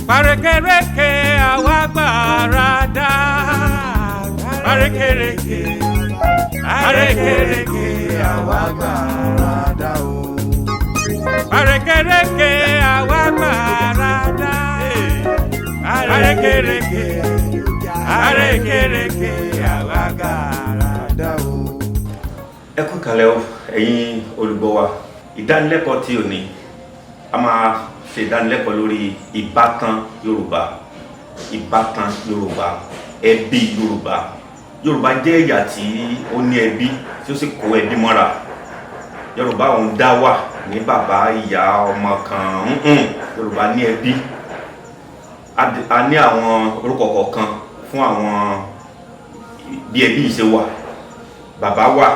Parekereke awabarada. Parekereke awabarada o. Parekereke awabarada. Parekereke awabarada o. Ẹ kú kalẹ̀ o ẹ̀yin olùgbọ́ wa. Ìdánilẹ́kọ̀ọ́ tí òní a máa ṣe ìdánilẹ́kọ̀ọ́ lórí ìbátan Yorùbá, ẹbí Yorùbá. Yorùbá jẹ́ ẹ̀yà tí ó ní ẹbí tí ó sì kó ẹbí mọ́ra. Yorùbá òun dá wà ní bàbá ìyá ọmọ kan. Yorùbá ní ẹbí. A ní àwọn orúkọ kọ̀ọ̀kan fún àwọn bí ẹbí yìí ṣe wà. Bàbá wà,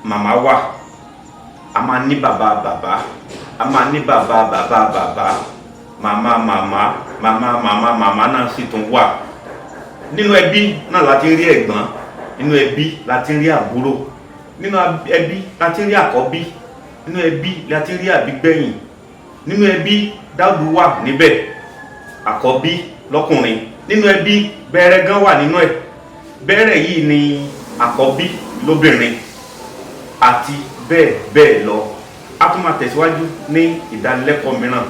màmá wà, a máa ní bàbá, a máa ní bàbá, màmá náà sì tún wà. Nínú ẹbí náà láti rí ẹ̀gbọ́n, nínú ẹbí láti rí àbúrò, nínú ẹbí láti rí àkọ́bí, nínú ẹbí láti rí àbígbẹ̀yìn, nínú ẹbí Dáúdù wà níbẹ̀, àkọ́bí lọ́kùnrin, nínú ẹbí Bẹ̀rẹ̀ gan wà nínú ẹ̀. Bẹ̀rẹ̀ yìí ni àkọ́bí lóbìnrin àti bẹ́ẹ̀ bẹ́ẹ̀ lọ. A tún máa tẹ̀síwájú ní ìdánilẹ́kọ̀ọ́ mìíràn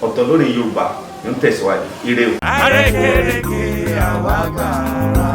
ọ̀tọ̀ lórí Yorùbá ló ń tẹ̀síwájú. Ire o. Parekereke awabarada.